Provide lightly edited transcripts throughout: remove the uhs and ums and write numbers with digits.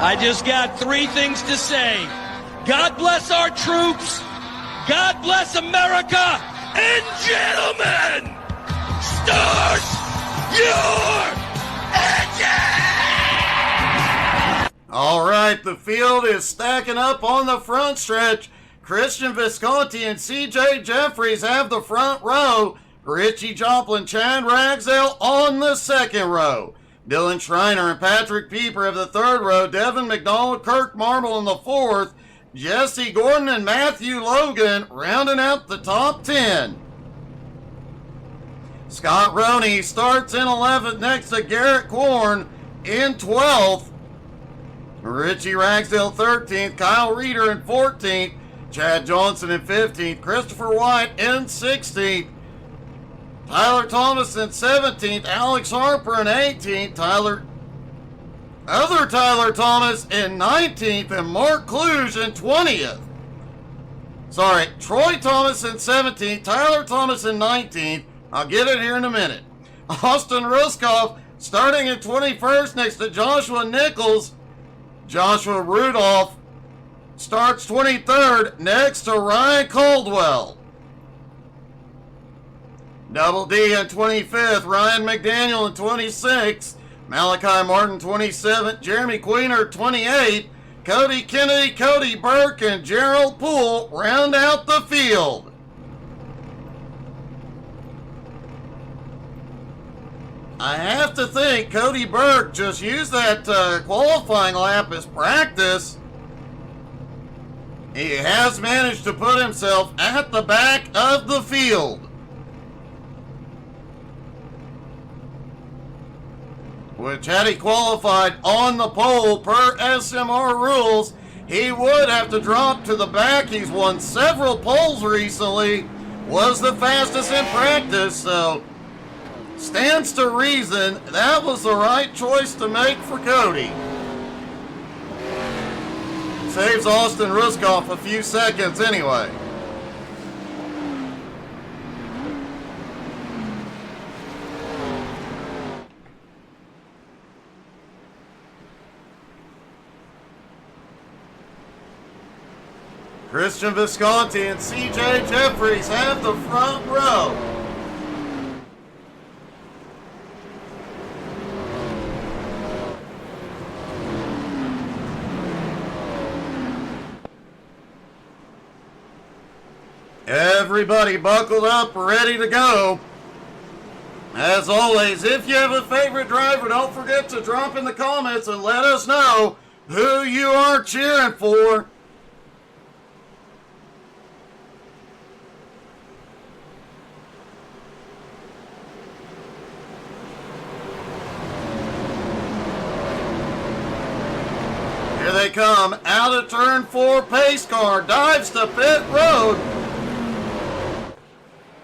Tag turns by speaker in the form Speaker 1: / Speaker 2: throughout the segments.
Speaker 1: I just got three things to say. God bless our troops. God bless America. And gentlemen, start your engine!
Speaker 2: All right, the field is stacking up on the front stretch. Christian Visconti and C.J. Jeffries have the front row. Richie Joplin, Chad Ragsdale on the second row. Dylan Schreiner and Patrick Pieper have the third row. Devin McDonald, Kirk Marble in the fourth. Jesse Gordon and Matthew Logan rounding out the top 10. Scott Roney starts in 11th next to Garrett Korn in 12th. Richie Ragsdale 13th. Kyle Reeder in 14th. Chad Johnson in 15th. Christopher White in 16th. Tyler Thomas in 17th. Alex Harper in 18th. Tyler Thomas in 19th. And Mark Kluge in 20th. Sorry, Troy Thomas in 17th. Tyler Thomas in 19th. I'll get it here in a minute. Austin Ruskoff starting in 21st next to Joshua Nichols. Joshua Rudolph starts 23rd next to Ryan Caldwell. Double D in 25th, Ryan McDaniel in 26th, Malachi Martin 27th, Jeremy Queener 28th, Cody Kennedy, Cody Burke, and Gerald Poole round out the field. I have to think Cody Burke just used that qualifying lap as practice. He has managed to put himself at the back of the field. Which, had he qualified on the pole per SMR rules, he would have to drop to the back. He's won several poles recently, was the fastest in practice, so stands to reason that was the right choice to make for Cody. Saves Austin Ruskoff a few seconds anyway. Christian Visconti and C.J. Jeffries have the front row. Everybody buckled up, ready to go. As always, if you have a favorite driver, don't forget to drop in the comments and let us know who you are cheering for. Here they come, out of turn 4, pace car, dives to pit road.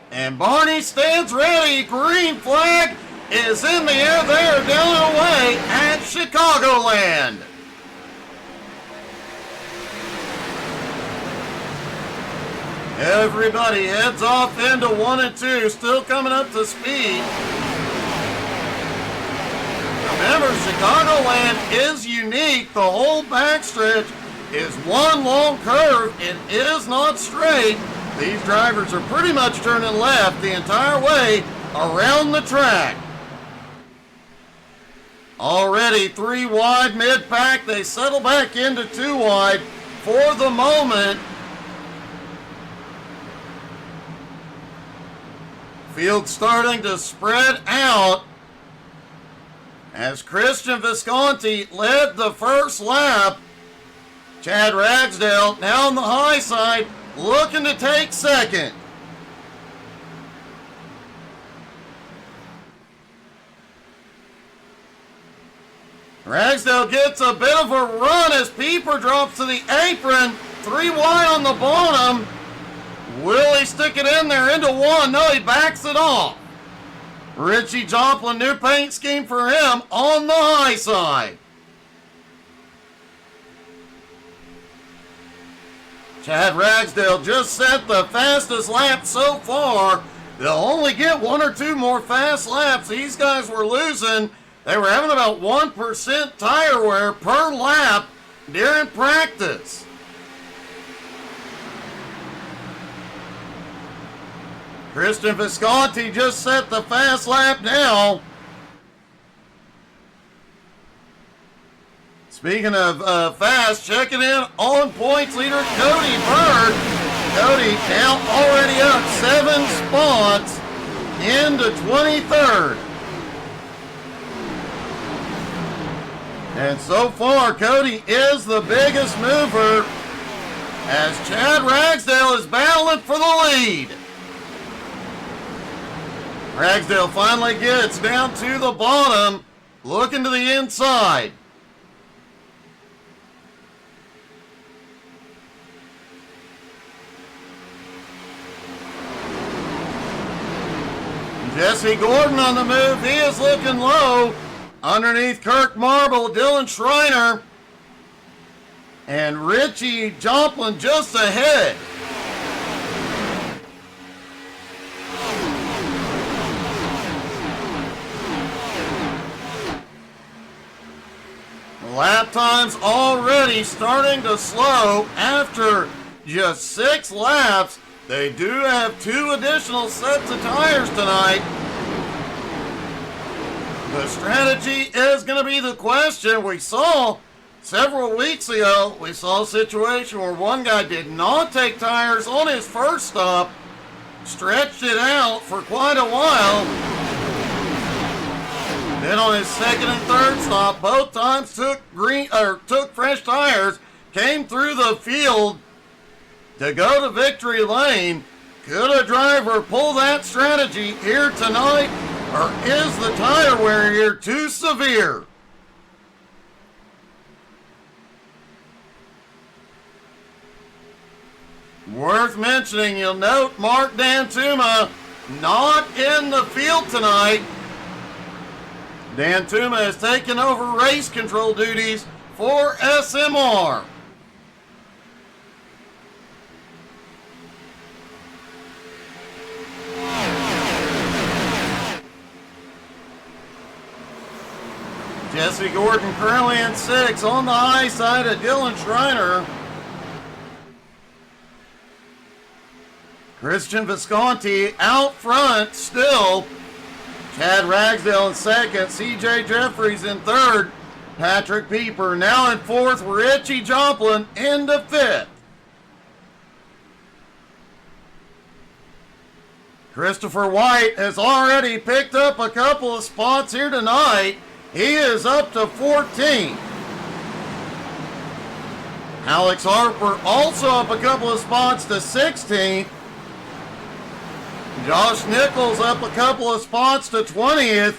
Speaker 2: And Barney stands ready, green flag is in the air there, down and away at Chicagoland. Everybody heads off into 1 and 2, still coming up to speed. Remember, Chicagoland is unique. The whole backstretch is one long curve. It is not straight. These drivers are pretty much turning left the entire way around the track. Already 3 wide mid-pack. They settle back into 2 wide for the moment. Field starting to spread out as Christian Visconti led the first lap. Chad Ragsdale now on the high side, looking to take second. Ragsdale gets a bit of a run as Pieper drops to the apron. 3 wide on the bottom. Will he stick it in there into 1? No, he backs it off. Richie Joplin, new paint scheme for him on the high side. Chad Ragsdale just set the fastest lap so far. They'll only get 1 or 2 more fast laps. These guys were losing They were having about 1% tire wear per lap during practice. Christian Visconti just set the fast lap now. Speaking of fast, checking in on points leader Cody Bird. Cody now already up 7 spots into 23rd. And so far, Cody is the biggest mover as Chad Ragsdale is battling for the lead. Ragsdale finally gets down to the bottom, looking to the inside. Jesse Gordon on the move. He is looking low underneath Kirk Marble, Dylan Schreiner, and Richie Joplin just ahead. Lap times already starting to slow after just 6 laps. They do have 2 additional sets of tires tonight. The strategy is going to be the question. We saw several weeks ago, we saw a situation where one guy did not take tires on his first stop, stretched it out for quite a while. Then on his second and third stop, both times took fresh tires, came through the field to go to victory lane. Could a driver pull that strategy here tonight, or is the tire wear here too severe? Worth mentioning, you'll note Mark Dantuma not in the field tonight. Dantuma has taken over race control duties for SMR. Jesse Gordon currently in 6 on the high side of Dylan Schreiner. Christian Visconti out front still. Chad Ragsdale in 2nd, CJ Jeffries in 3rd. Patrick Pieper now in 4th, Richie Joplin into 5th. Christopher White has already picked up a couple of spots here tonight. He is up to 14th. Alex Harper also up a couple of spots to 16th. Josh Nichols up a couple of spots to 20th.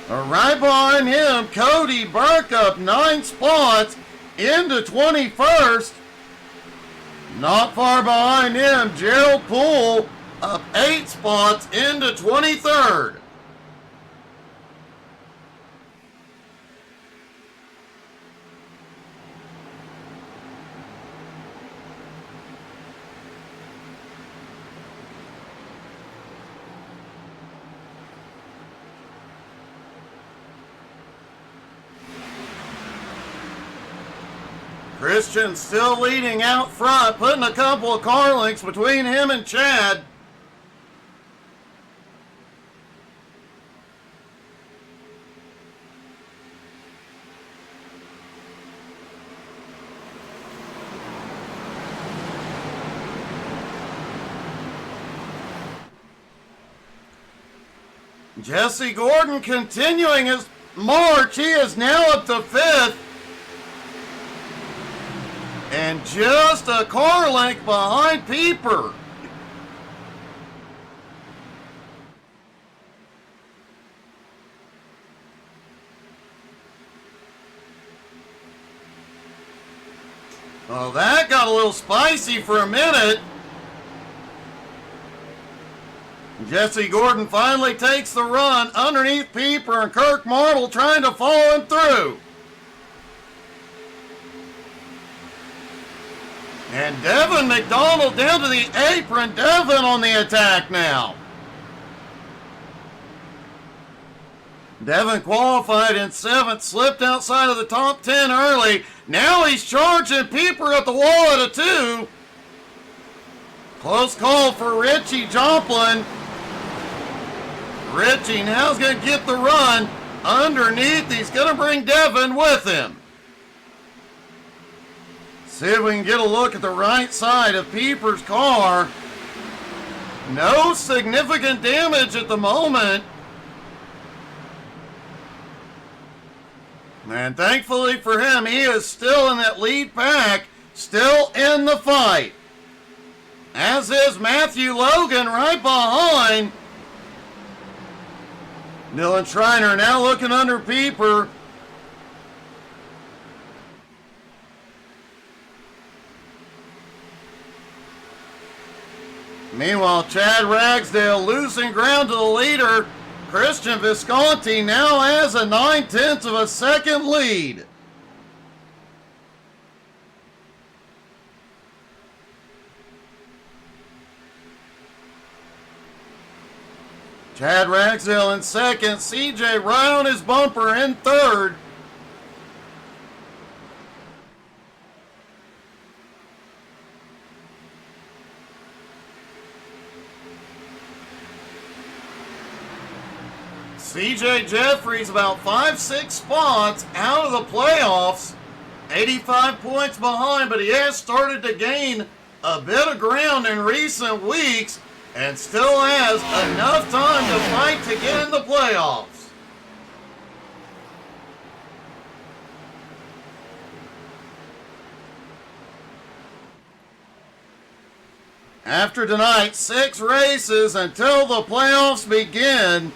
Speaker 2: Right behind him, Cody Burke up 9 spots into 21st. Not far behind him, Gerald Poole up 8 spots into 23rd. Christian still leading out front, putting a couple of car lengths between him and Chad. Jesse Gordon continuing his march. He is now up to 5th. And just a car length behind Pieper. Well, that got a little spicy for a minute. Jesse Gordon finally takes the run underneath Pieper and Kirk Marble trying to follow him through. And Devin McDonald down to the apron. Devin on the attack now. Devin qualified in 7th, slipped outside of the top 10 early. Now he's charging Pieper at the wall at a 2. Close call for Richie Joplin. Richie now's going to get the run underneath. He's going to bring Devin with him. See if we can get a look at the right side of Pieper's car. No significant damage at the moment. And thankfully for him, he is still in that lead pack, still in the fight. As is Matthew Logan right behind. Dylan Schreiner now looking under Pieper. Meanwhile, Chad Ragsdale losing ground to the leader. Christian Visconti now has a 9/10 of a second lead. Chad Ragsdale in second. CJ right on his bumper in third. CJ Jeffries about 5-6 spots out of the playoffs. 85 points behind, but he has started to gain a bit of ground in recent weeks and still has enough time to fight to get in the playoffs. After tonight, 6 races until the playoffs begin.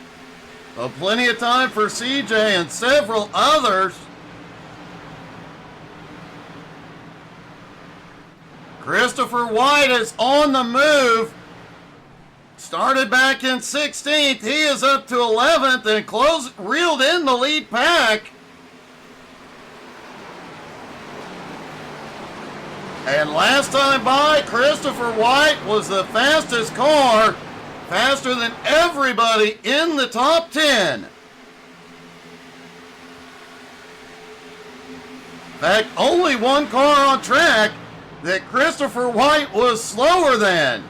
Speaker 2: Plenty of time for CJ and several others. Christopher White is on the move. Started back in 16th. He is up to 11th and reeled in the lead pack. And last time by, Christopher White was the fastest car. Faster than everybody in the top 10. In fact, only one car on track that Christopher White was slower than.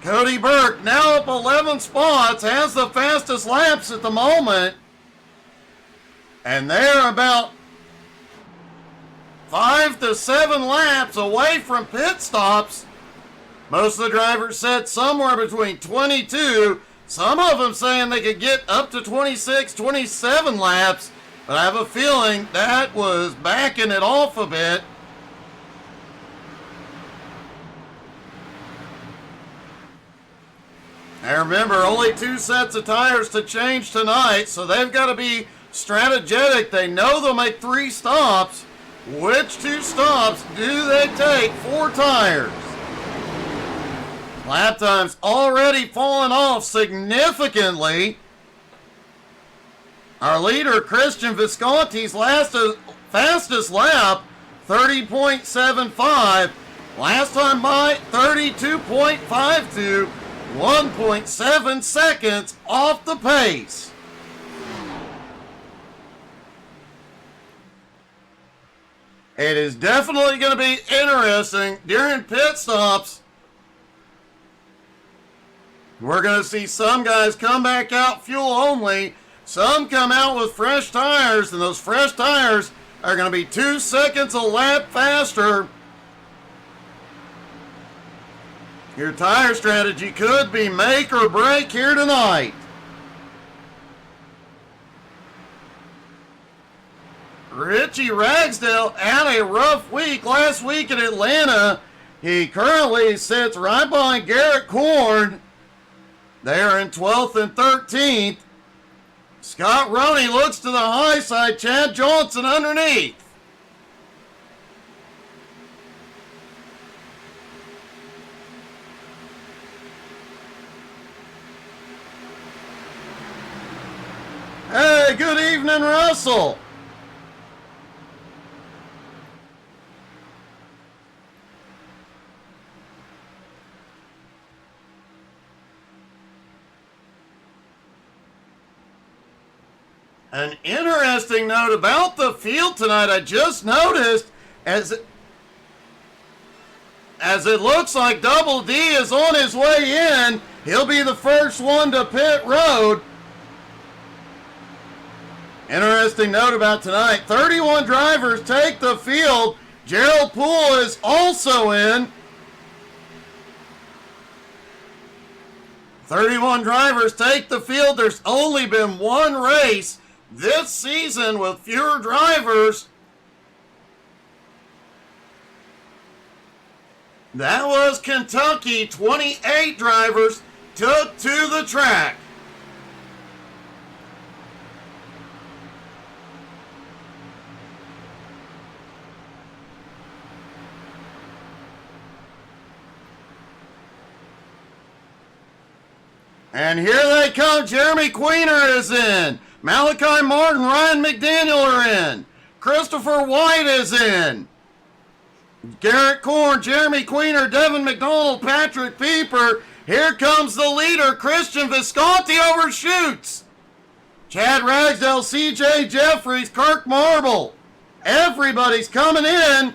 Speaker 2: Cody Burke now up 11 spots, has the fastest laps at the moment. And they're about 5 to 7 laps away from pit stops. Most of the drivers said somewhere between 22. Some of them saying they could get up to 26, 27 laps. But I have a feeling that was backing it off a bit. And remember, only 2 sets of tires to change tonight, so they've got to be strategic. They know they'll make 3 stops. Which 2 stops do they take? 4 tires. Lap time's already fallen off significantly. Our leader, Christian Visconti's fastest lap, 30.75. Last time by, 32.52. 1.7 seconds off the pace. It is definitely going to be interesting during pit stops. We're going to see some guys come back out fuel only. Some come out with fresh tires, and those fresh tires are going to be 2 seconds a lap faster. Your tire strategy could be make or break here tonight. Richie Ragsdale had a rough week last week in Atlanta. He currently sits right behind Garrett Korn. They are in 12th and 13th. Scott Roney looks to the high side. Chad Johnson underneath. Hey, good evening, Russell. An interesting note about the field tonight, I just noticed as it looks like Double D is on his way in. He'll be the first one to pit road. Interesting note about tonight, 31 drivers take the field. Gerald Poole is also in. 31 drivers take the field. There's only been one race this season with fewer drivers. That was Kentucky. 28 drivers took to the track. And here they come. Jeremy Queener is in. Malachi Martin, Ryan McDaniel are in. Christopher White is in. Garrett Korn, Jeremy Queener, Devin McDonald, Patrick Pieper. Here comes the leader, Christian Visconti overshoots. Chad Ragsdale, CJ Jeffries, Kirk Marble. Everybody's coming in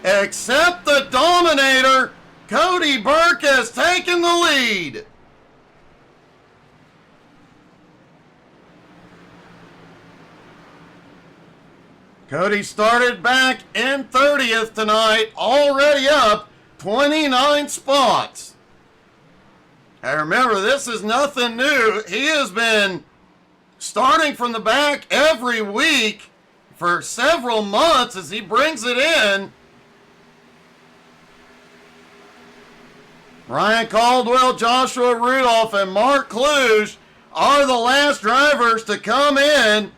Speaker 2: except the Dominator. Cody Burke has taken the lead. Cody started back in 30th tonight, already up 29 spots. And remember, this is nothing new. He has been starting from the back every week for several months as he brings it in. Ryan Caldwell, Joshua Rudolph, and Mark Kluge are the last drivers to come in.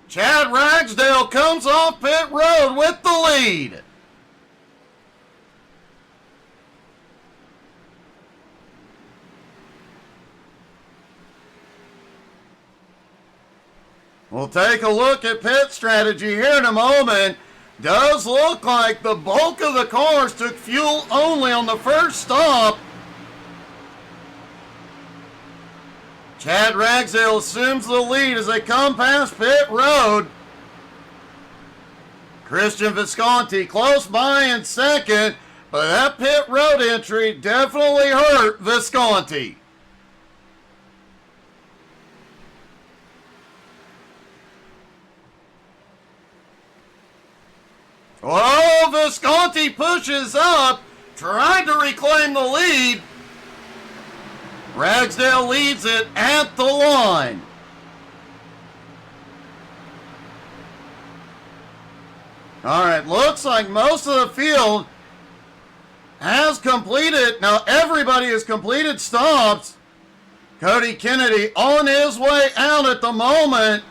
Speaker 2: Chad Ragsdale comes off pit road with the lead. We'll take a look at pit strategy here in a moment. Does look like the bulk of the cars took fuel only on the first stop. Chad Ragsdale assumes the lead as they come past pit road. Christian Visconti close by in second, but that pit road entry definitely hurt Visconti. Oh, Visconti pushes up, tried to reclaim the lead. Ragsdale leads it at the line. All right, looks like most of the field has completed. Now everybody has completed stops. Cody Kennedy on his way out at the moment.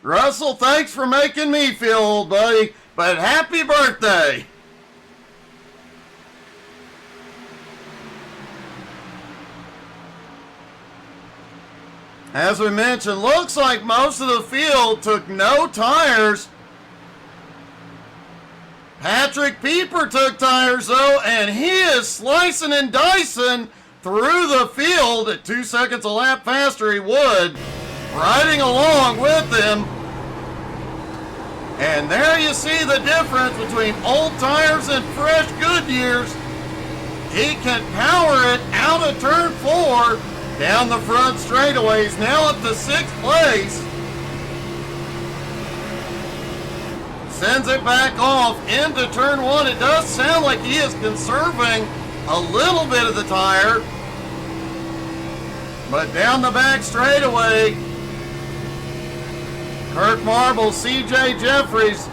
Speaker 2: Russell, thanks for making me feel old, buddy, but happy birthday. As we mentioned, looks like most of the field took no tires. Patrick Pieper took tires, though, and he is slicing and dicing through the field at 2 seconds a lap faster he would. Riding along with them. And there you see the difference between old tires and fresh Goodyears. He can power it out of turn 4 down the front straightaway. He's now up to 6th place. Sends it back off into turn 1. It does sound like he is conserving a little bit of the tire. But down the back straightaway, Kirk Marble, CJ Jeffries,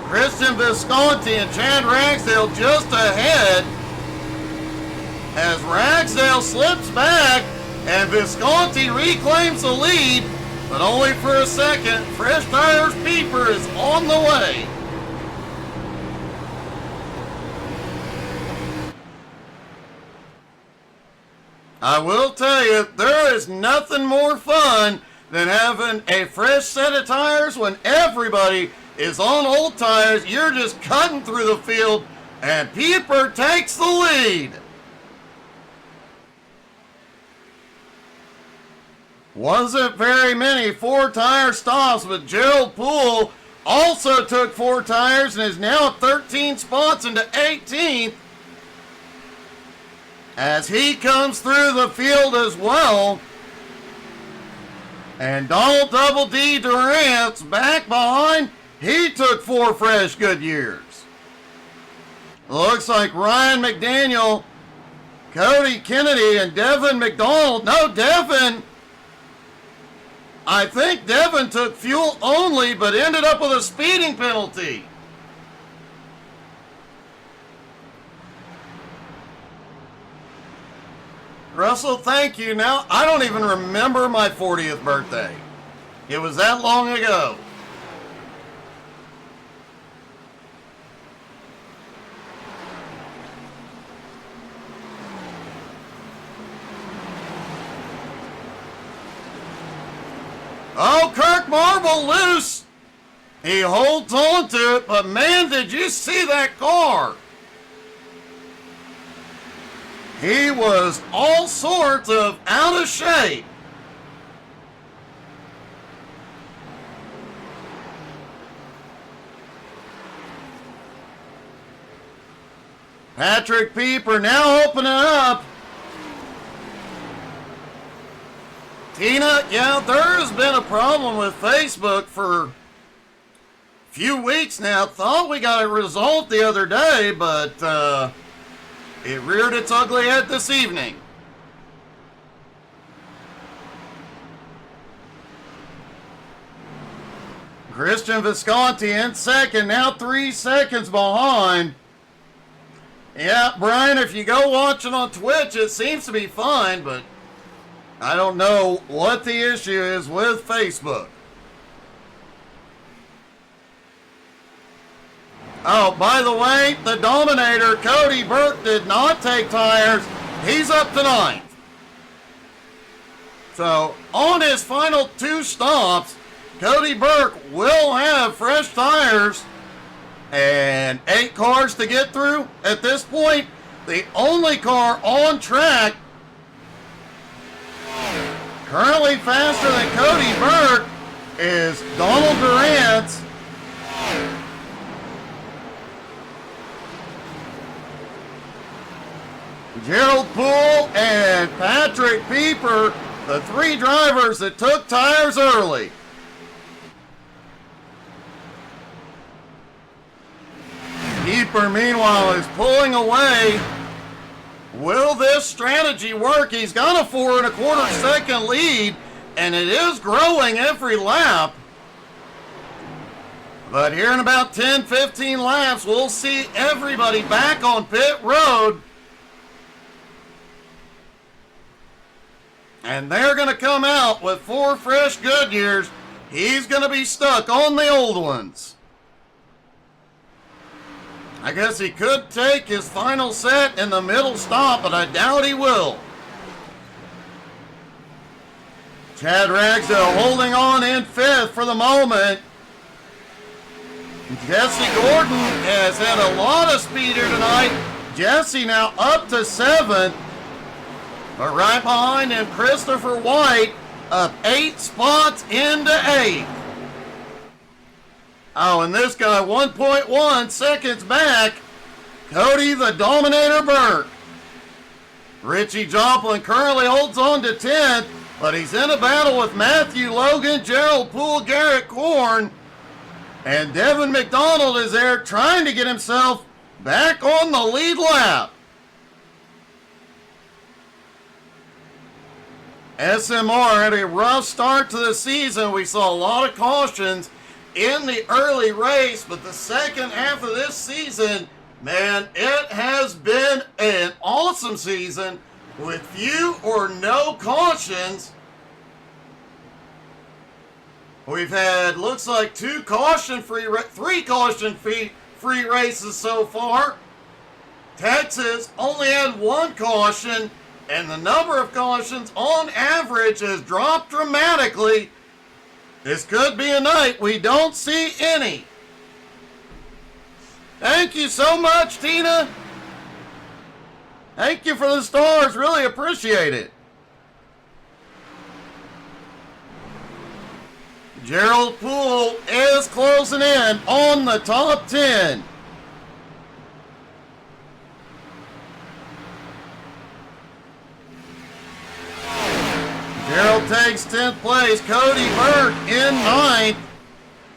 Speaker 2: Christian Visconti, and Chad Ragsdale just ahead as Ragsdale slips back and Visconti reclaims the lead, but only for a second. Fresh Tires Pieper is on the way. I will tell you, there is nothing more fun than having a fresh set of tires when everybody is on old tires. You're just cutting through the field, and Pieper takes the lead. Wasn't very many 4-tire stops, but Gerald Poole also took 4 tires and is now 13 spots into 18th as he comes through the field as well. And Donald Double D Durant's back behind. He took 4 fresh Goodyears. Looks like Ryan McDaniel, Cody Kennedy, and Devin McDonald. No, Devin. I think Devin took fuel only, but ended up with a speeding penalty. Russell, thank you. Now, I don't even remember my 40th birthday. It was that long ago. Oh, Kirk Marble loose. He holds on to it, but man, did you see that car? He was all sorts of out of shape. Patrick Pieper now opening up. Tina, yeah, there has been a problem with Facebook for a few weeks now. Thought we got it resolved the other day, but it reared its ugly head this evening. Christian Visconti in second, now 3 seconds behind. Yeah, Brian, if you go watching on Twitch, it seems to be fine, but I don't know what the issue is with Facebook. Oh, by the way, the Dominator, Cody Burke, did not take tires. He's up to 9th. So, on his final 2 stops, Cody Burke will have fresh tires and 8 cars to get through. At this point, the only car on track currently faster than Cody Burke is Donald Durant. Gerald Poole and Patrick Pieper, the 3 drivers that took tires early. Pieper, meanwhile, is pulling away. Will this strategy work? He's got a 4 1/4 second lead, and it is growing every lap. But here in about 10-15 laps, we'll see everybody back on pit road. And they're going to come out with 4 fresh Goodyears. He's going to be stuck on the old ones. I guess he could take his final set in the middle stop, but I doubt he will. Chad Ragsdale holding on in 5th for the moment. Jesse Gordon has had a lot of speed here tonight. Jesse now up to 7th. But right behind him, Christopher White up 8 spots into 8th. Oh, and this guy 1.1 seconds back, Cody the Dominator Burke. Richie Joplin currently holds on to 10th, but he's in a battle with Matthew Logan, Gerald Poole, Garrett Korn, and Devin McDonald is there trying to get himself back on the lead lap. SMR had a rough start to the season. We saw a lot of cautions in the early race, but the second half of this season, man, it has been an awesome season with few or no cautions. We've had, looks like 3 caution-free races so far. Texas only had 1 caution, and the number of cautions on average has dropped dramatically. This could be a night we don't see any. Thank you so much, Tina. Thank you for the stars. Really appreciate it. Gerald Poole is closing in on the top 10. Gerald takes 10th place. Cody Burke in 9th.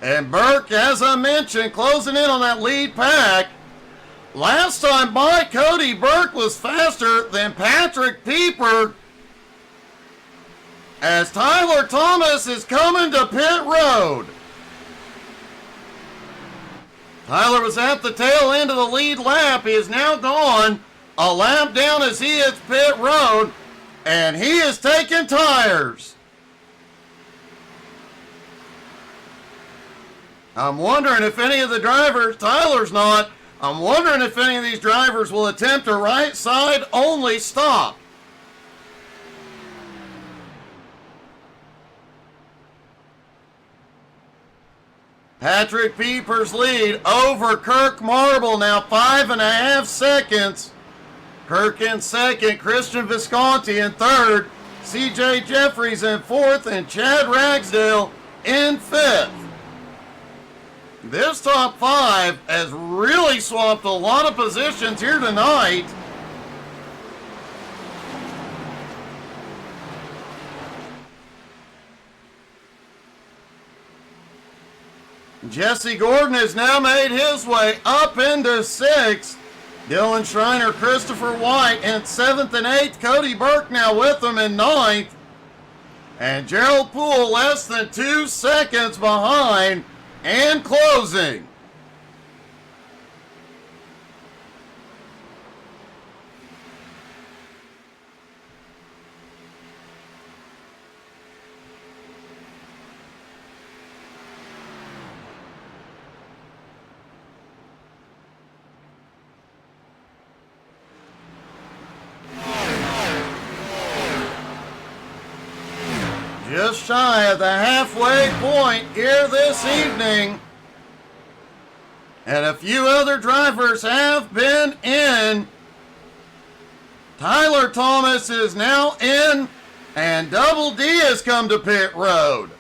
Speaker 2: And Burke, as I mentioned, closing in on that lead pack. Last time by, Cody Burke was faster than Patrick Pieper, as Tyler Thomas is coming to pit road. Tyler was at the tail end of the lead lap. He is now gone a lap down as he hits pit road, and he is taking tires. I'm wondering if any of the drivers, Tyler's not, I'm wondering if any of these drivers will attempt a right side only stop. Patrick Pieper's lead over Kirk Marble, now 5.5 seconds. Kirk in second, Christian Visconti in third, CJ Jeffries in fourth, and Chad Ragsdale in fifth. This top 5 has really swapped a lot of positions here tonight. Jesse Gordon has now made his way up into 6th. Dylan Schreiner, Christopher White in 7th and 8th. Cody Burke now with him in 9th. And Gerald Poole less than 2 seconds behind and closing. Just shy of the halfway point here this evening. And a few other drivers have been in. Tyler Thomas is now in, and Double D has come to pit road.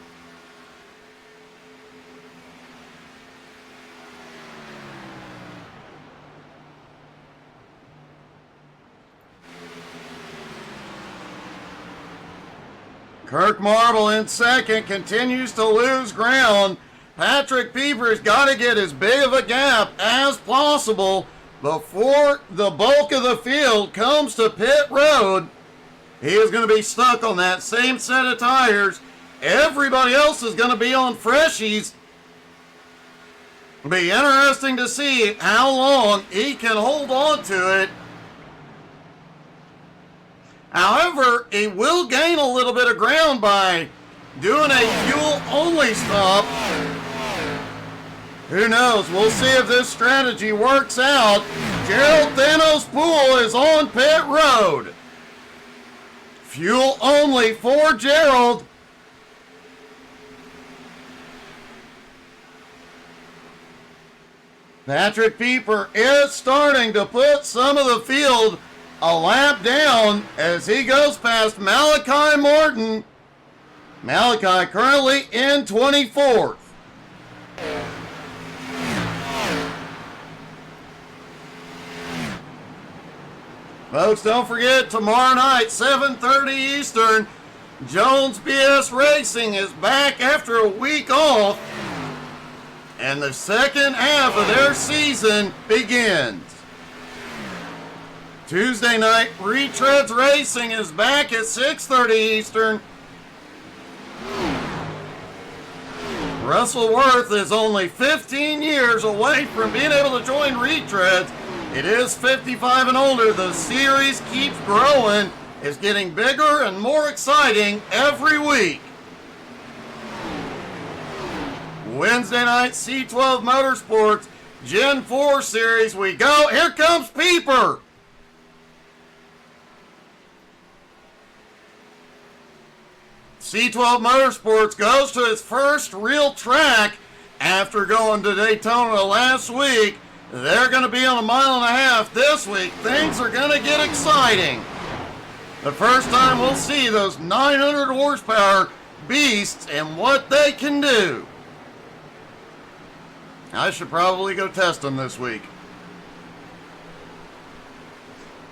Speaker 2: Kirk Marble in second, continues to lose ground. Patrick Pieper's got to get as big of a gap as possible before the bulk of the field comes to pit road. He is going to be stuck on that same set of tires. Everybody else is going to be on freshies. It'll be interesting to see how long he can hold on to it. However, he will gain a little bit of ground by doing a fuel-only stop. Who knows? We'll see if this strategy works out. Gerald Thanos Poole is on pit road. Fuel only for Gerald. Patrick Pieper is starting to put some of the field a lap down as he goes past Malachi Morton. Malachi currently in 24th. Folks, don't forget, tomorrow night, 7:30 Eastern, Jones BS Racing is back after a week off, and the second half of their season begins. Tuesday night, Retreads Racing is back at 6:30 Eastern. Russell Worth is only 15 years away from being able to join Retreads. It is 55 and older. The series keeps growing. It's getting bigger and more exciting every week. Wednesday night, C12 Motorsports, Gen 4 Series. We go. Here comes Pieper. C12 Motorsports goes to its first real track after going to Daytona last week. They're going to be on 1.5 miles this week. Things are going to get exciting. The first time we'll see those 900 horsepower beasts and what they can do. I should probably go test them this week.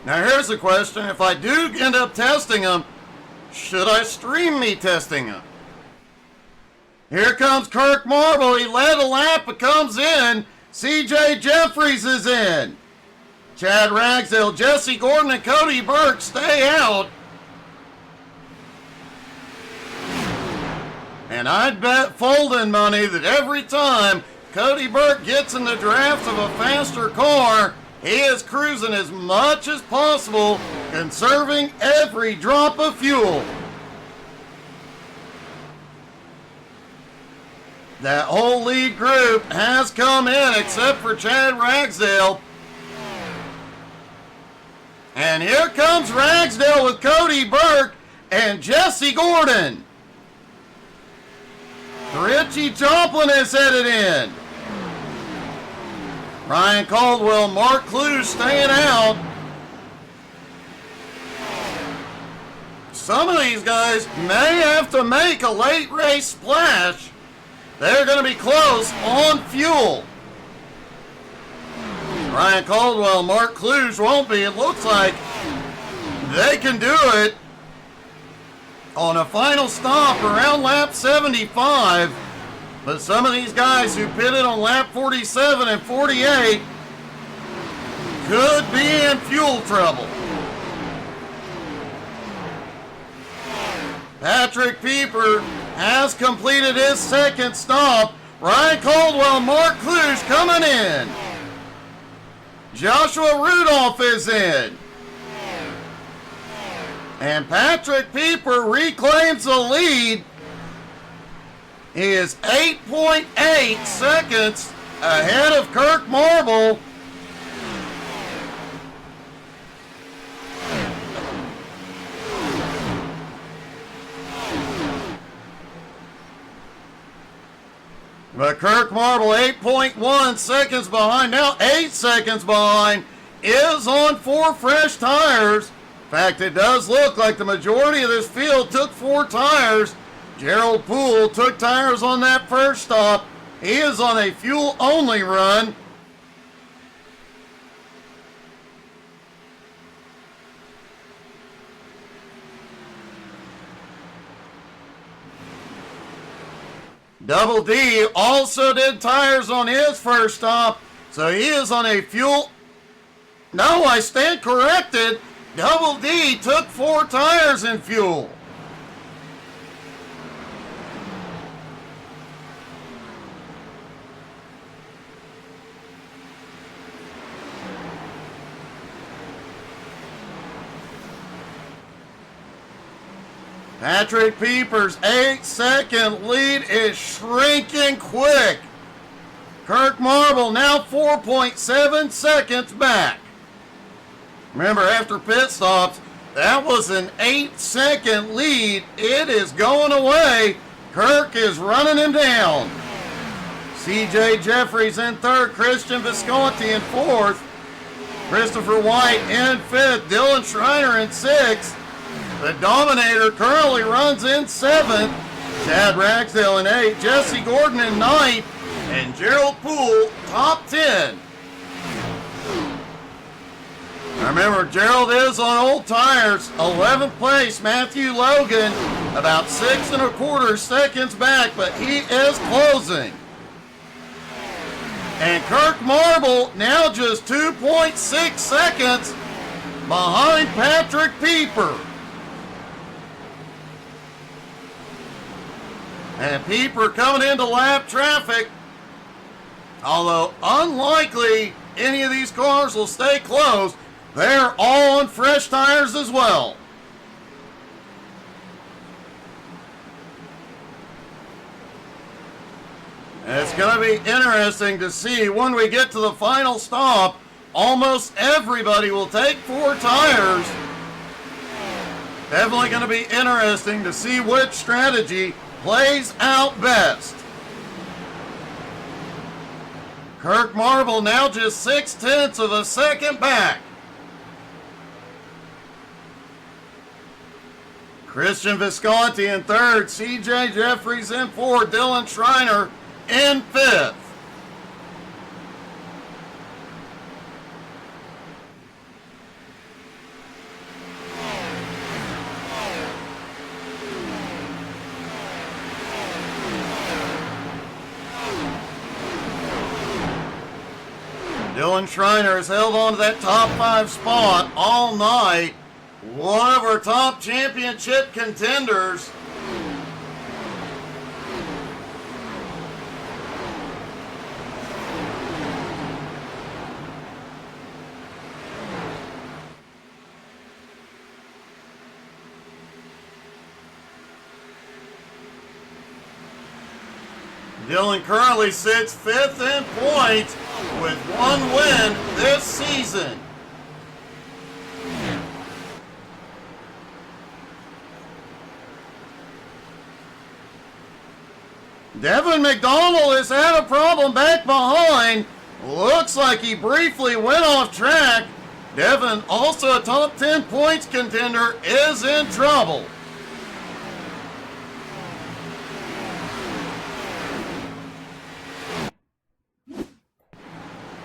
Speaker 2: Now here's the question. If I do end up testing them, should I stream me testing them? Here comes Kirk Marble. He led a lap but comes in. CJ Jeffries is in. Chad Ragsdale, Jesse Gordon, and Cody Burke stay out. And I'd bet folding money that every time Cody Burke gets in the draft of a faster car, he is cruising as much as possible, conserving every drop of fuel. That whole lead group has come in except for Chad Ragsdale. And here comes Ragsdale with Cody Burke and Jesse Gordon. Richie Joplin is headed in. Ryan Caldwell, Mark Clue staying out. Some of these guys may have to make a late race splash. They're going to be close on fuel. Ryan Caldwell, Mark Clue won't be. It looks like they can do it on a final stop around lap 75. But some of these guys who pitted on lap 47 and 48 could be in fuel trouble. Patrick Pieper has completed his second stop. Ryan Caldwell, Mark Clue coming in. Joshua Rudolph is in. And Patrick Pieper reclaims the lead. He is 8.8 seconds ahead of Kirk Marble. But Kirk Marble, 8.1 seconds behind, now 8 seconds behind, is on 4 fresh tires. In fact, it does look like the majority of this field took 4 tires. Gerald Poole took tires on that first stop. He is on a fuel-only run. Double D also did tires on his first stop, so he is on a fuel. No, I stand corrected. Double D took 4 tires in fuel. Patrick Pieper's 8-second lead is shrinking quick. Kirk Marble now 4.7 seconds back. Remember, after pit stops, that was an 8-second lead. It is going away. Kirk is running him down. CJ Jeffries in third, Christian Visconti in fourth, Christopher White in fifth, Dylan Schreiner in sixth. The Dominator currently runs in 7th. Chad Ragsdale in 8th. Jesse Gordon in 9th. And Gerald Poole top 10. Remember, Gerald is on old tires. 11th place, Matthew Logan. About 6 1/4 seconds back, but he is closing. And Kirk Marble now just 2.6 seconds behind Patrick Pieper. And Pieper coming into lap traffic. Although unlikely any of these cars will stay close, they're all on fresh tires as well. It's going to be interesting to see when we get to the final stop. Almost everybody will take 4 tires. Definitely going to be interesting to see which strategy plays out best. Kirk Marble now just 0.6 of a second back. Christian Visconti in third, CJ Jeffries in fourth, Dylan Schreiner in fifth. Dylan Schreiner has held on to that top 5 spot all night. One of our top championship contenders. Dylan currently sits 5th in points with 1 win this season. Devin McDonald has had a problem back behind. Looks like he briefly went off track. Devin, also a top 10 points contender, is in trouble.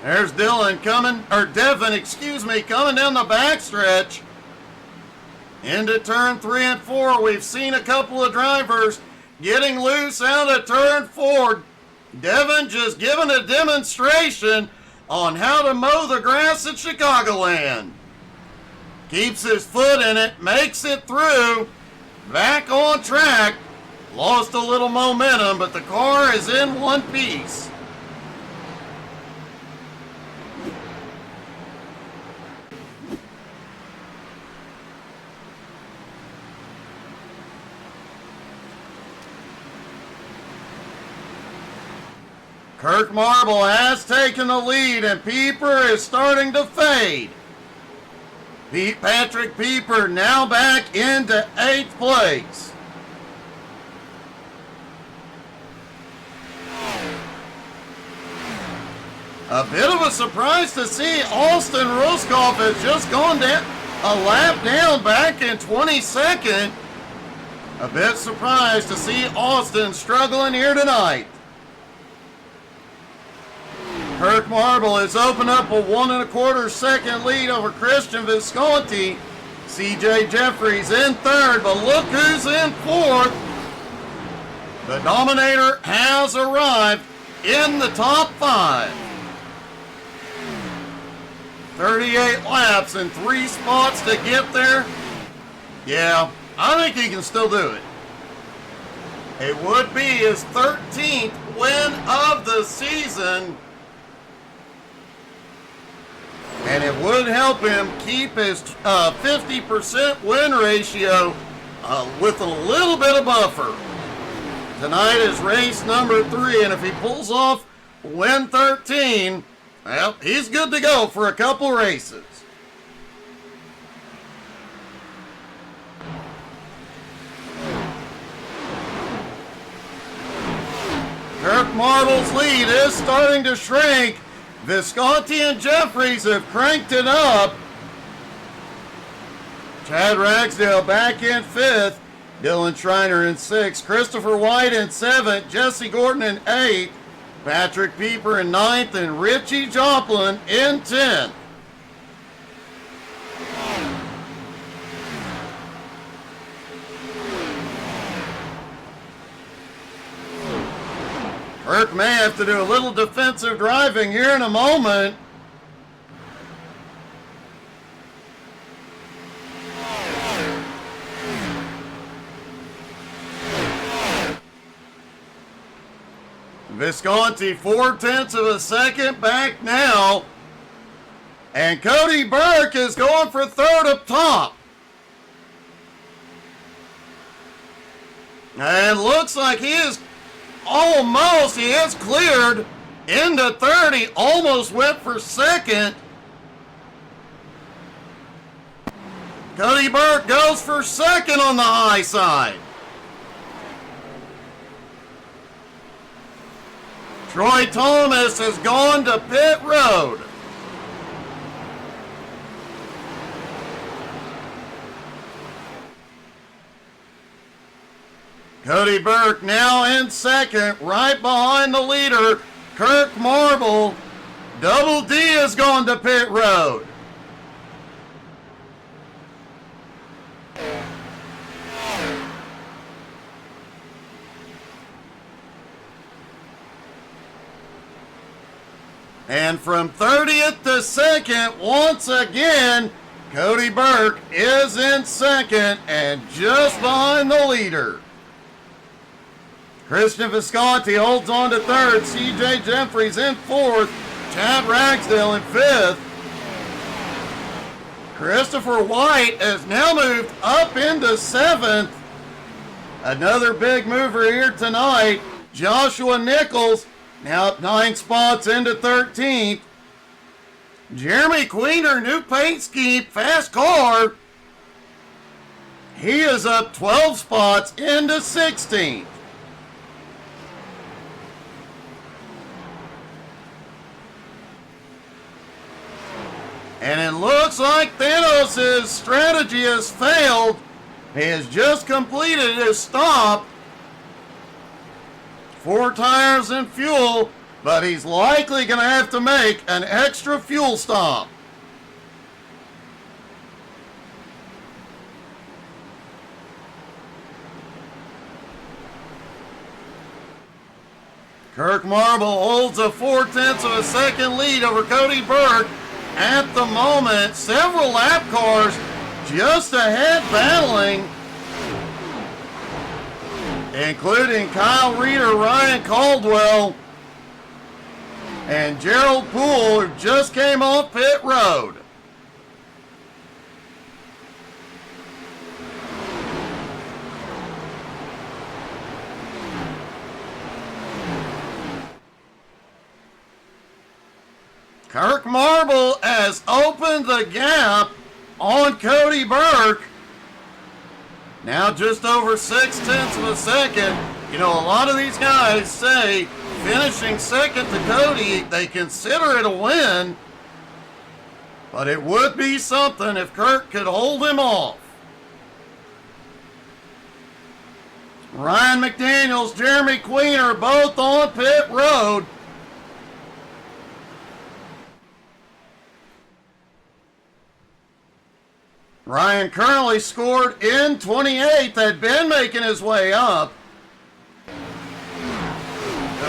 Speaker 2: There's Devin, coming down the backstretch. Into turn 3 and 4. We've seen a couple of drivers getting loose out of turn 4. Devin just giving a demonstration on how to mow the grass at Chicagoland. Keeps his foot in it, makes it through, back on track. Lost a little momentum, but the car is in one piece. Kirk Marble has taken the lead, and Pieper is starting to fade. Patrick Pieper now back into 8th place. A bit of a surprise to see Austin Ruskoff has just gone down a lap down back in 22nd. A bit surprised to see Austin struggling here tonight. Kirk Marble has opened up a 1 1/4 second lead over Christian Visconti. CJ Jeffries in third, but look who's in fourth. The Dominator has arrived in the top 5. 38 laps and 3 spots to get there. Yeah, I think he can still do it. It would be his 13th win of the season. And it would help him keep his 50% win ratio with a little bit of buffer. Tonight is race number 3, and if he pulls off win 13, well, he's good to go for a couple races. Kirk Marble's lead is starting to shrink. Visconti and Jeffries have cranked it up. Chad Ragsdale back in 5th. Dylan Schreiner in 6th. Christopher White in 7th. Jesse Gordon in 8th. Patrick Pieper in 9th. And Richie Joplin in 10th. Kirk may have to do a little defensive driving here in a moment. Visconti 4/10 of a second back now. And Cody Burke is going for third up top. And looks like he is cleared into 30, almost went for second. Cody Burke goes for second on the high side. Troy Thomas has gone to pit road. Cody Burke now in second, right behind the leader, Kirk Marble. Double D has gone to pit road. And from 30th to 2nd, once again, Cody Burke is in second and just behind the leader. Christian Visconti holds on to third. CJ Jeffries in fourth. Chad Ragsdale in fifth. Christopher White has now moved up into seventh. Another big mover here tonight. Joshua Nichols now up 9 spots into 13th. Jeremy Queener, new paint scheme, fast car. He is up 12 spots into 16th. And it looks like Thanos' strategy has failed. He has just completed his stop. 4 tires and fuel, but he's likely going to have to make an extra fuel stop. Kirk Marble holds a 4/10 of a second lead over Cody Burke. At the moment, several lap cars just ahead battling, including Kyle Reeder, Ryan Caldwell, and Gerald Poole, who just came off pit road. Kirk Marble has opened the gap on Cody Burke. Now just over 6/10 of a second. You know, a lot of these guys say finishing second to Cody, they consider it a win. But it would be something if Kirk could hold him off. Ryan McDaniels, Jeremy Queener, both on pit road. Ryan currently scored in 28th, had been making his way up.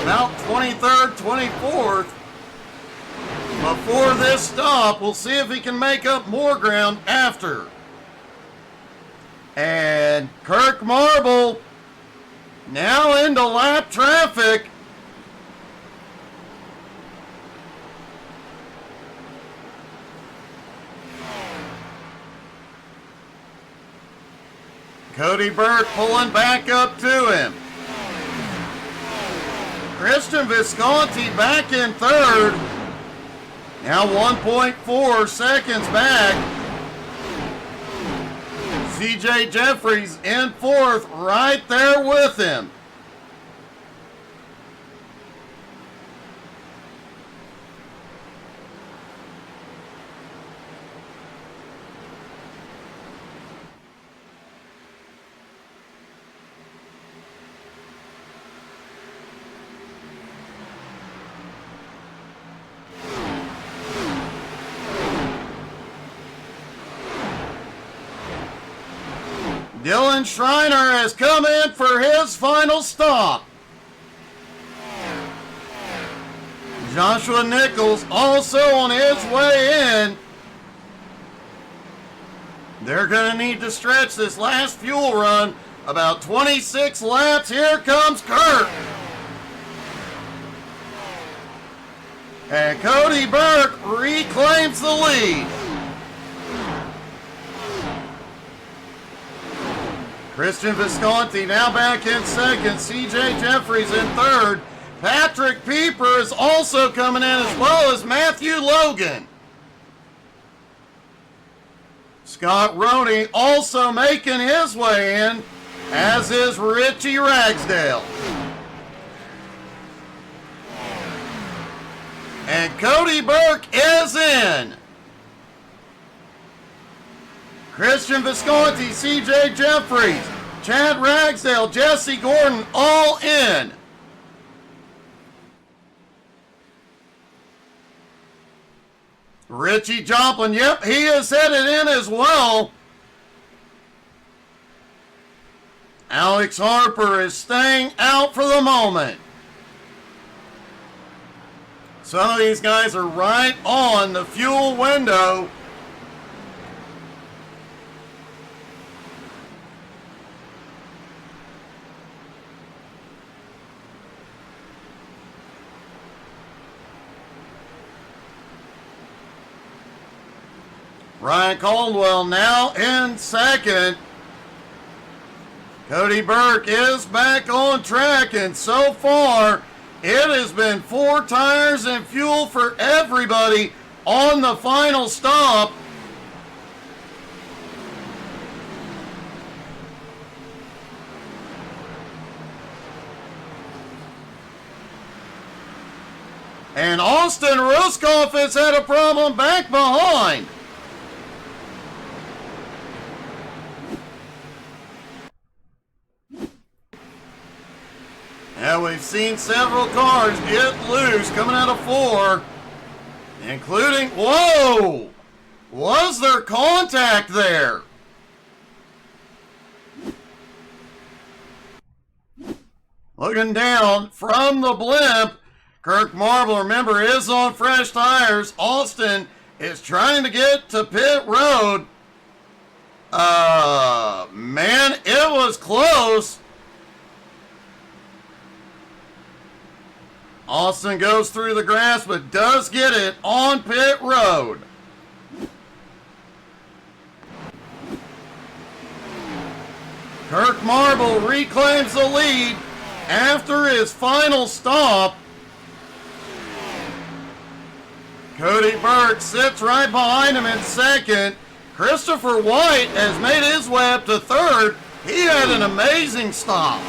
Speaker 2: About 23rd, 24th. Before this stop, we'll see if he can make up more ground after. And Kirk Marble now into lap traffic. Cody Burke pulling back up to him. Christian Visconti back in third. Now 1.4 seconds back. CJ Jeffries in fourth, right there with him. Dylan Schreiner has come in for his final stop. Joshua Nichols also on his way in. They're going to need to stretch this last fuel run about 26 laps. Here comes Kirk. And Cody Burke reclaims the lead. Christian Visconti now back in second. CJ Jeffries in third. Patrick Pieper is also coming in, as well as Matthew Logan. Scott Roney also making his way in, as is Richie Ragsdale. And Cody Burke is in. Christian Visconti, CJ Jeffries, Chad Ragsdale, Jesse Gordon, all in. Richie Joplin, yep, he is headed in as well. Alex Harper is staying out for the moment. Some of these guys are right on the fuel window. Ryan Caldwell now in second. Cody Burke is back on track, and so far it has been 4 tires and fuel for everybody on the final stop. And Austin Ruskoff has had a problem back behind. Now we've seen several cars get loose coming out of 4, including, whoa! Was there contact there? Looking down from the blimp, Kirk Marble, remember, is on fresh tires. Austin is trying to get to pit road. Man, it was close. Austin goes through the grass, but does get it on pit road. Kirk Marble reclaims the lead after his final stop. Cody Burke sits right behind him in second. Christopher White has made his way up to third. He had an amazing stop.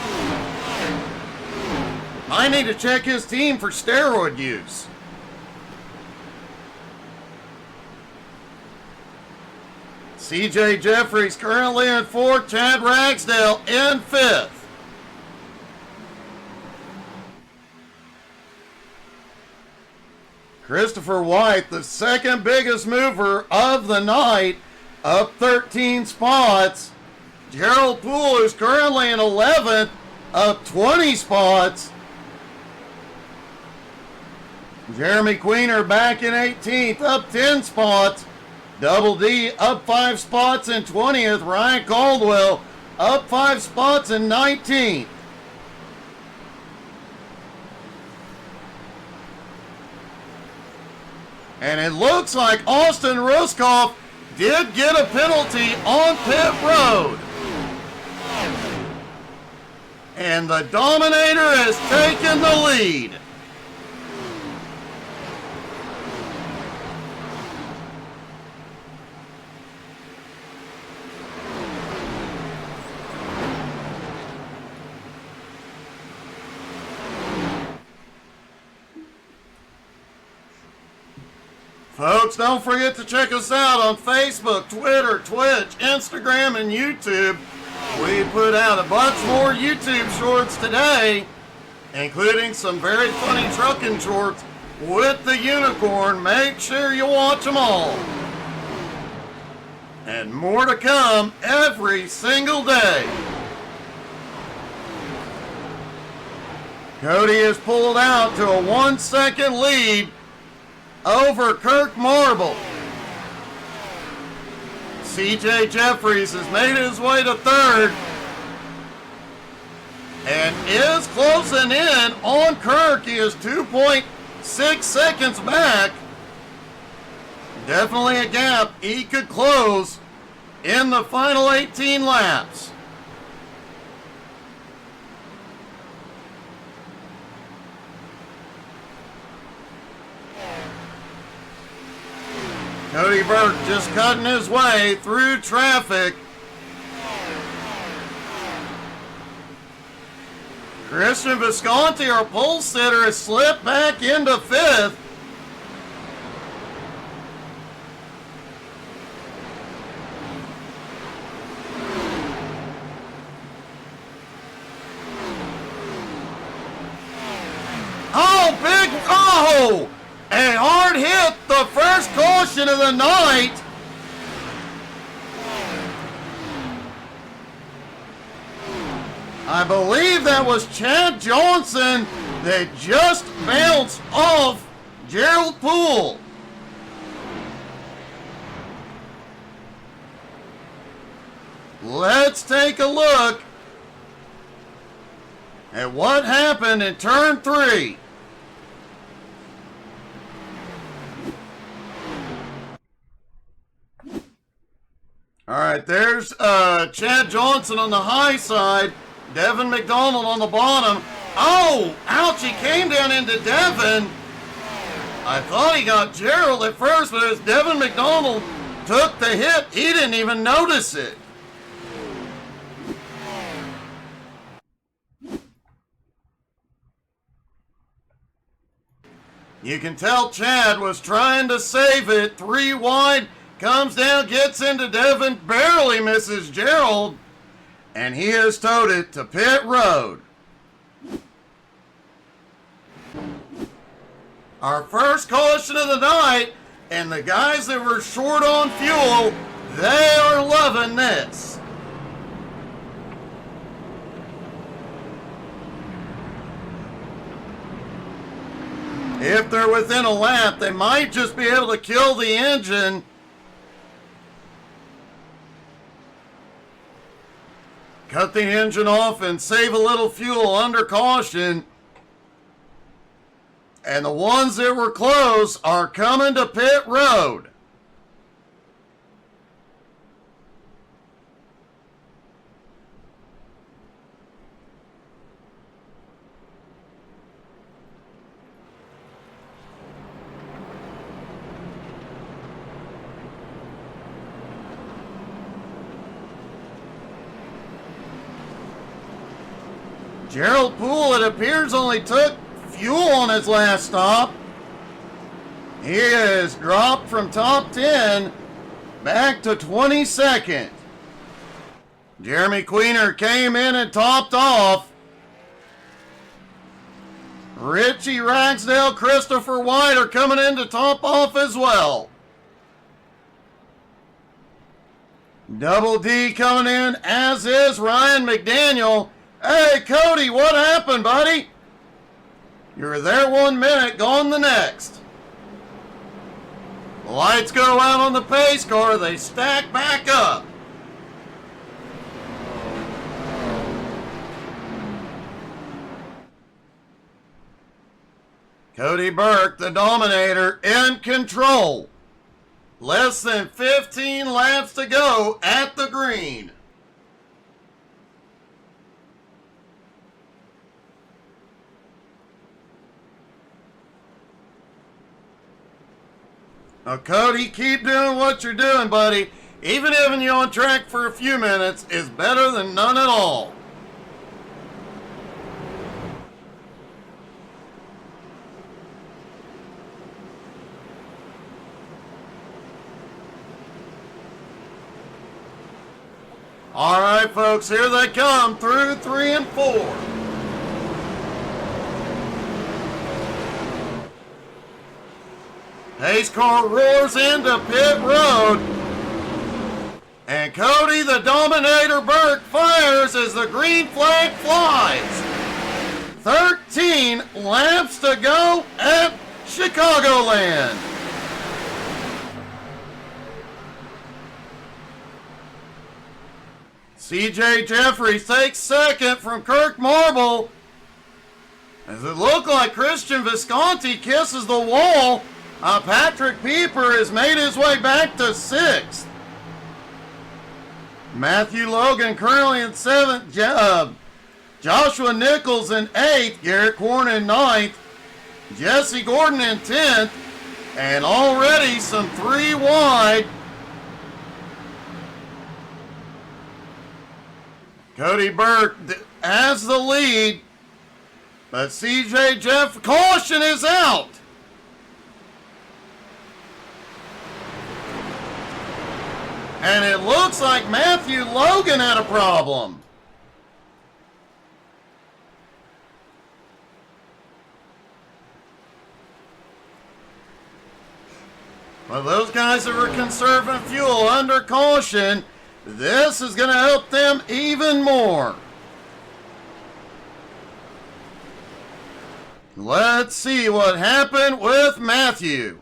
Speaker 2: I need to check his team for steroid use. CJ Jeffries currently in 4th, Chad Ragsdale in 5th. Christopher White, the second biggest mover of the night, up 13 spots. Gerald Poole is currently in 11th, up 20 spots. Jeremy Queener back in 18th, up 10 spots. Double D up 5 spots in 20th. Ryan Caldwell up 5 spots in 19th. And it looks like Austin Ruskoff did get a penalty on pit road. And the Dominator has taken the lead. Folks, don't forget to check us out on Facebook, Twitter, Twitch, Instagram, and YouTube. We put out a bunch more YouTube shorts today, including some very funny trucking shorts with the unicorn. Make sure you watch them all. And more to come every single day. Cody has pulled out to a 1-second lead over Kirk Marble. CJ Jeffries has made his way to 3rd and is closing in on Kirk. He is 2.6 seconds back. Definitely a gap he could close in the final 18 laps. Cody Burke just cutting his way through traffic. Christian Visconti, our pole sitter, has slipped back into 5th. Oh, a hard hit, the first caution of the night. I believe that was Chad Johnson that just bounced off Gerald Poole. Let's take a look at what happened in turn 3. All right, there's Chad Johnson on the high side, Devin McDonald on the bottom. Oh, ouch, he came down into Devin. I thought he got Gerald at first, but as Devin McDonald took the hit, he didn't even notice it. You can tell Chad was trying to save it. 3 wide, comes down, gets into Devin, barely misses Gerald, and he has towed it to pit road. Our first caution of the night, and the guys that were short on fuel, they are loving this. If they're within a lap, they might just be able to kill the engine. Cut the engine off and save a little fuel under caution. And the ones that were close are coming to pit road. Gerald Poole, it appears, only took fuel on his last stop. He is dropped from top 10 back to 22nd. Jeremy Queener came in and topped off. Richie Ragsdale, Christopher White are coming in to top off as well. Double D coming in, as is Ryan McDaniel. Hey, Cody, what happened, buddy? You were there 1 minute, gone the next. The lights go out on the pace car. They stack back up. Cody Burke, the Dominator, in control. Less than 15 laps to go at the green. Now, Cody, keep doing what you're doing, buddy. Even having you on track for a few minutes is better than none at all. All right, folks, here they come through 3 and 4. Pace car roars into pit road. And Cody the Dominator Burke fires as the green flag flies. 13 laps to go at Chicagoland. CJ Jeffries takes second from Kirk Marble. As it looked like Christian Visconti kisses the wall, Patrick Pieper has made his way back to 6th. Matthew Logan currently in 7th. Joshua Nichols in 8th. Garrett Korn in 9th. Jesse Gordon in 10th. And already some 3 wide. Cody Burke has the lead. But CJ Jeff, caution is out. And it looks like Matthew Logan had a problem. Well, those guys that were conserving fuel under caution, this is going to help them even more. Let's see what happened with Matthew.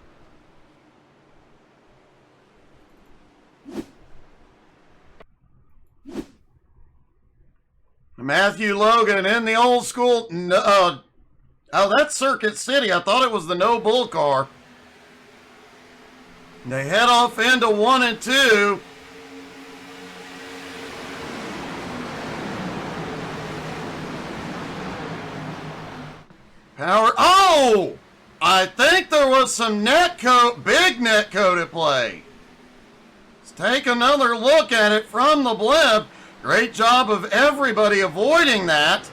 Speaker 2: Matthew Logan in the old school. Oh, that's Circuit City. I thought it was the No Bull car. They head off into 1 and 2. Power. Oh! I think there was some net coat, big net coat at play. Let's take another look at it from the blimp. Great job of everybody avoiding that.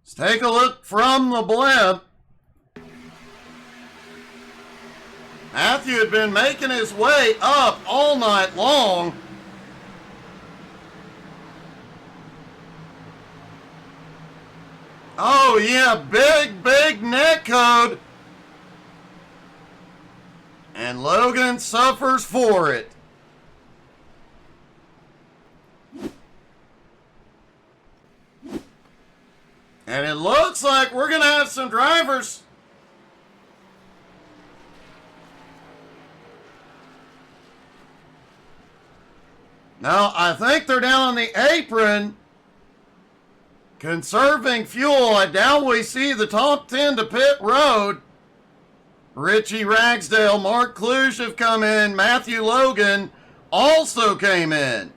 Speaker 2: Let's take a look from the blimp. Matthew had been making his way up all night long. Oh yeah, big net code. And Logan suffers for it. And it looks like we're going to have some drivers. Now, I think they're down on the apron conserving fuel. I doubt we see the top 10 to pit road. Richie Ragsdale, Mark Kluge have come in. Matthew Logan also came in.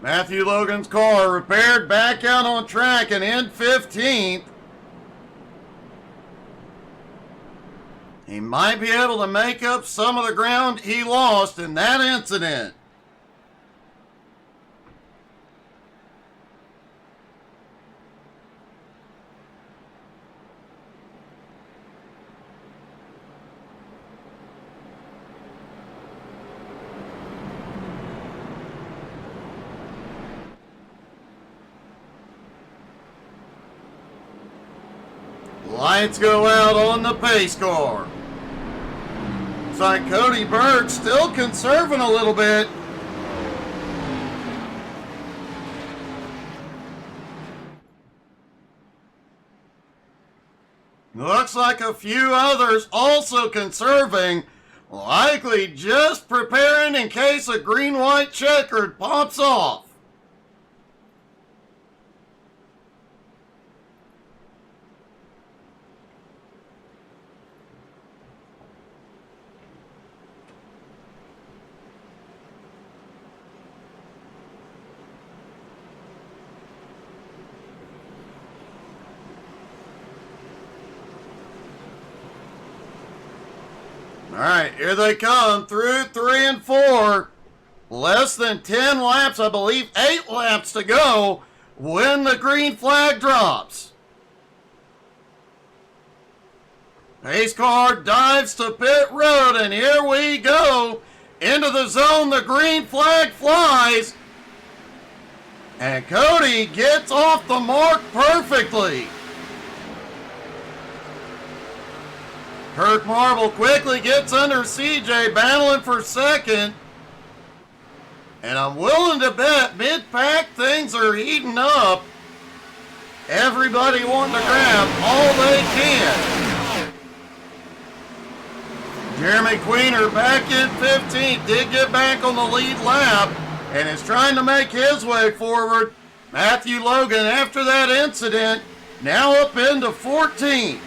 Speaker 2: Matthew Logan's car repaired back out on track and in 15th. He might be able to make up some of the ground he lost in that incident. Lights go out on the pace car. Looks like Cody Bird still conserving a little bit. Looks like a few others also conserving, likely just preparing in case a green-white checkered pops off. All right, here they come through 3 and 4. Less than 10 laps, I believe 8 laps to go when the green flag drops. Pace car dives to pit road, and here we go. Into the zone, the green flag flies. And Cody gets off the mark perfectly. Kirk Marble quickly gets under CJ, battling for second. And I'm willing to bet mid-pack things are heating up. Everybody wanting to grab all they can. Jeremy Queener back in 15th, did get back on the lead lap and is trying to make his way forward. Matthew Logan, after that incident, now up into 14th.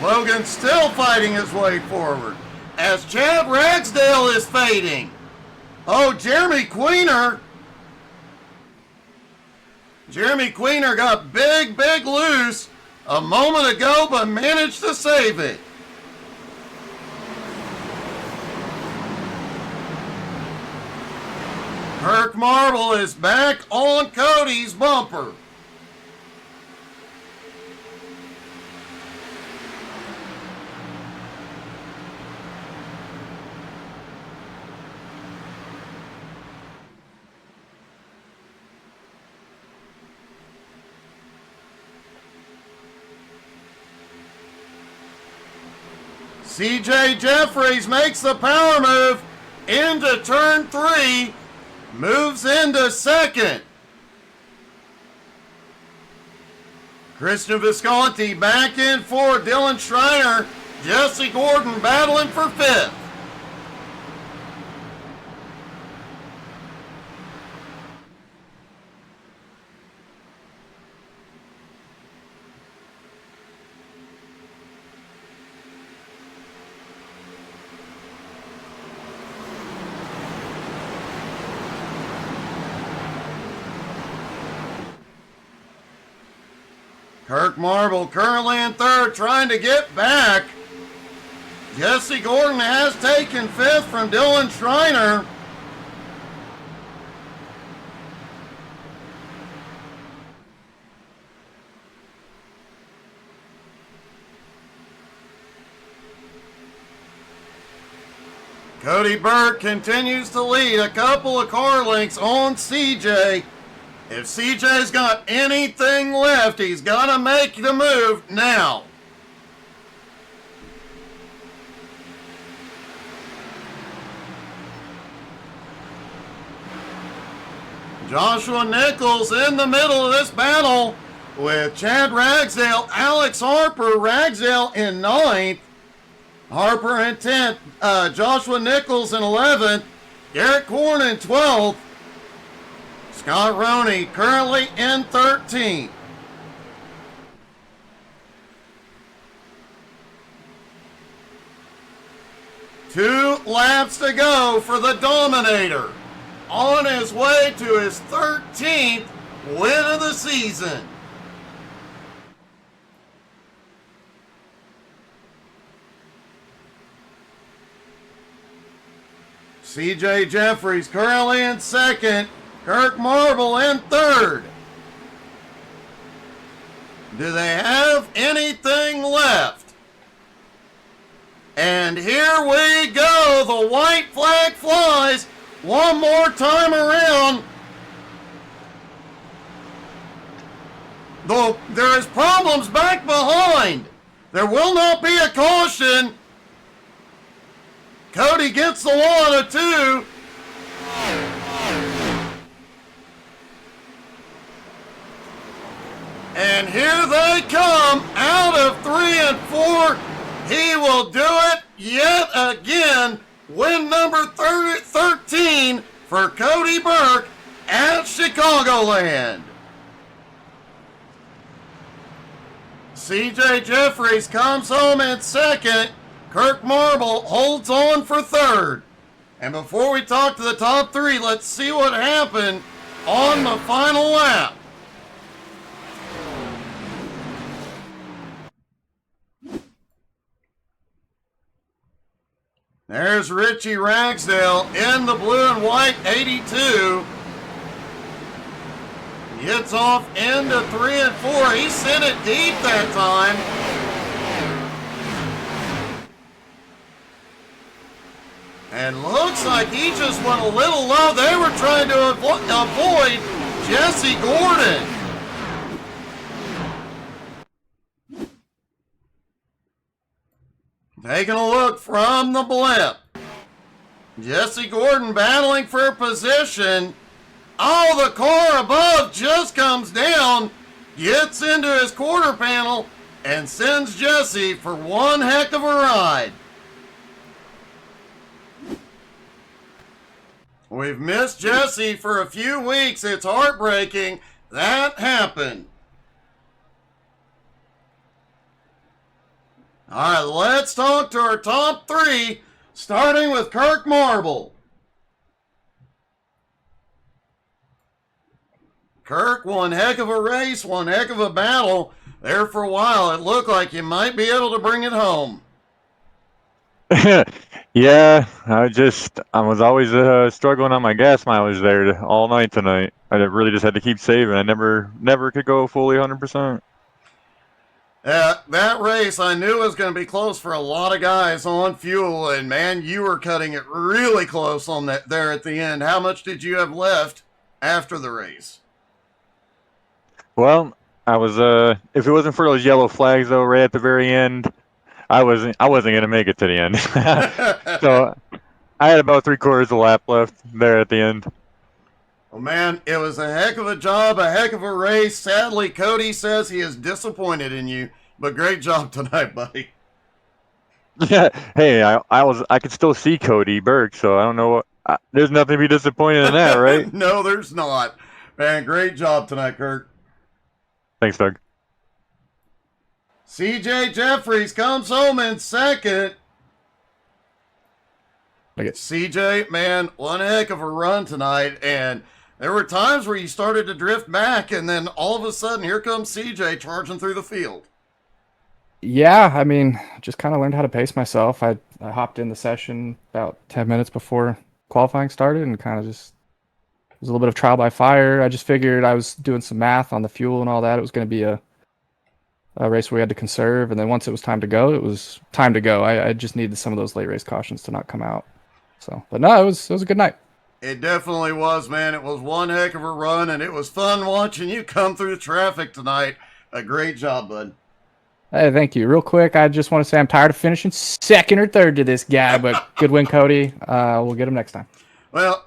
Speaker 2: Logan still fighting his way forward as Chad Ragsdale is fading. Oh, Jeremy Queener. Jeremy Queener got big loose a moment ago, but managed to save it. Kirk Marble is back on Cody's bumper. CJ Jeffries makes the power move into turn 3, moves into second. Christian Visconti back in for Dylan Schreiner. Jesse Gordon battling for 5th. Kirk Marble currently in 3rd, trying to get back. Jesse Gordon has taken 5th from Dylan Schreiner. Cody Burke continues to lead, a couple of car lengths on CJ. If CJ's got anything left, he's got to make the move now. Joshua Nichols in the middle of this battle with Chad Ragsdale, Alex Harper, Ragsdale in 9th, Harper in 10th, Joshua Nichols in 11th, Garrett Korn in 12th, Scott Roney currently in 13th. Two laps to go for the Dominator, on his way to his 13th win of the season. CJ Jeffries currently in 2nd, Kirk Marble in 3rd. Do they have anything left? And here we go. The white flag flies one more time around. Though there is problems back behind. There will not be a caution. Cody gets the one, a 2. And here they come out of 3 and 4. He will do it yet again. Win number 13 for Cody Burke at Chicagoland. CJ Jeffries comes home in 2nd. Kirk Marble holds on for 3rd. And before we talk to the top 3, let's see what happened on the final lap. There's Richie Ragsdale in the blue and white 82. Gets off into 3 and 4. He sent it deep that time. And looks like he just went a little low. They were trying to avoid Jesse Gordon. Taking a look from the blimp. Jesse Gordon battling for position. Oh, the car above just comes down, gets into his quarter panel, and sends Jesse for one heck of a ride. We've missed Jesse for a few weeks. It's heartbreaking. That happened. All right, let's talk to our top 3, starting with Kirk Marble. Kirk, one heck of a race, one heck of a battle. There for a while, it looked like you might be able to bring it home.
Speaker 3: Yeah, I was always struggling on my gas mileage there all night tonight. I really just had to keep saving. I never could go fully 100%.
Speaker 2: That race I knew was going to be close for a lot of guys on fuel, and man, you were cutting it really close on that there at the end. How much did you have left after the race?
Speaker 3: Well, I was if it wasn't for those yellow flags though, right at the very end, I wasn't gonna make it to the end. So I had about 3/4 of the lap left there at the end.
Speaker 2: Well, man, it was a heck of a job, a heck of a race. Sadly, Cody says he is disappointed in you, but great job tonight, buddy.
Speaker 3: Yeah. Hey, I could still see Cody Burke, so I don't know what. There's nothing to be disappointed in that, right?
Speaker 2: No, there's not. Man, great job tonight, Kurt.
Speaker 3: Thanks, Doug.
Speaker 2: CJ Jeffries comes home in second. CJ, man, one heck of a run tonight, and there were times where you started to drift back, and then all of a sudden, here comes CJ charging through the field.
Speaker 4: Yeah, I mean, just kind of learned how to pace myself. I hopped in the session about 10 minutes before qualifying started, and kind of just it was a little bit of trial by fire. I just figured I was doing some math on the fuel and all that. It was going to be a race where we had to conserve, and then once it was time to go, it was time to go. I just needed some of those late race cautions to not come out. So, but no, it was a good night.
Speaker 2: It definitely was, man. It was one heck of a run, and it was fun watching you come through the traffic tonight. A great job, bud.
Speaker 4: Hey, thank you. Real quick, I just want to say I'm tired of finishing second or third to this guy, but good win, Cody. We'll get him next time.
Speaker 2: Well,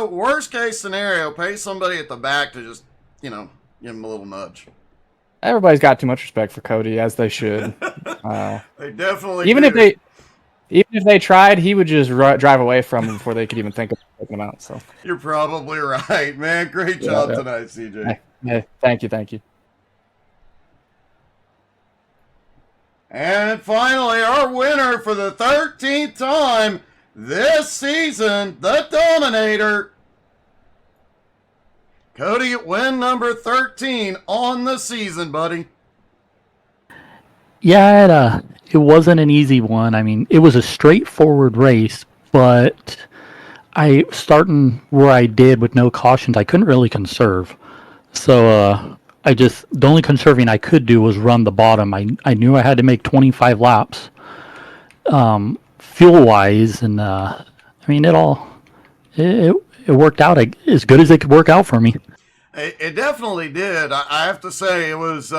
Speaker 2: worst case scenario, pay somebody at the back to just, give him a little nudge.
Speaker 4: Everybody's got too much respect for Cody, as they should.
Speaker 2: They definitely
Speaker 4: even
Speaker 2: do.
Speaker 4: Even if they tried, he would just drive away from them before they could even think of taking them out. So
Speaker 2: You're probably right, man. Great job tonight, CJ.
Speaker 4: Hey, thank you.
Speaker 2: And finally, our winner for the 13th time this season, the Dominator. Cody, win number 13 on the season, buddy.
Speaker 5: Yeah, it wasn't an easy one. I mean, it was a straightforward race, but starting where I did with no cautions, I couldn't really conserve. So the only conserving I could do was run the bottom. I knew I had to make 25 laps, fuel-wise, and I mean, it worked out as good as it could work out for me.
Speaker 2: It definitely did. I have to say, it was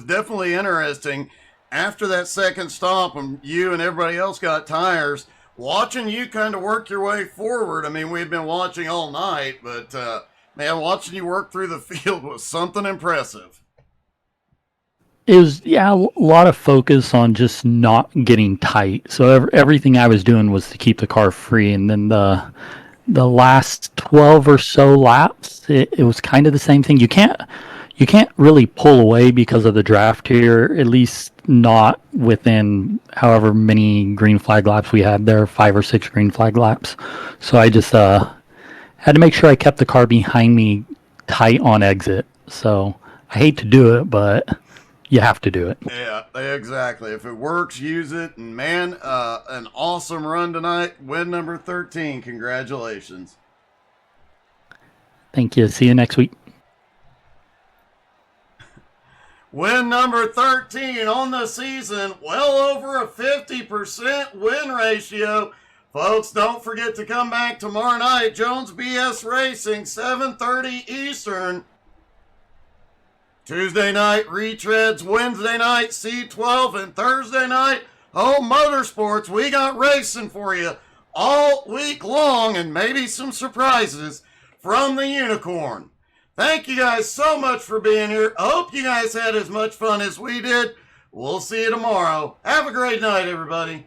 Speaker 2: definitely interesting. After that second stop, when you and everybody else got tires, watching you kind of work your way forward. I mean, we had been watching all night, but man, watching you work through the field was something impressive.
Speaker 5: It was, a lot of focus on just not getting tight. So everything I was doing was to keep the car free, and then the last 12 or so laps, it was kind of the same thing. You can't really pull away because of the draft here, at least not within however many green flag laps we had there, 5 or 6 green flag laps. So I just had to make sure I kept the car behind me tight on exit. So I hate to do it, but you have to do it.
Speaker 2: Yeah, exactly. If it works, use it. And man, an awesome run tonight. Win number 13. Congratulations.
Speaker 5: Thank you. See you next week.
Speaker 2: Win number 13 on the season, well over a 50% win ratio. Folks, don't forget to come back tomorrow night. Jones BS Racing, 7:30 Eastern. Tuesday night, retreads. Wednesday night, C12. And Thursday night, Home Motorsports. We got racing for you all week long, and maybe some surprises from the Unicorn. Thank you guys so much for being here. I hope you guys had as much fun as we did. We'll see you tomorrow. Have a great night, everybody.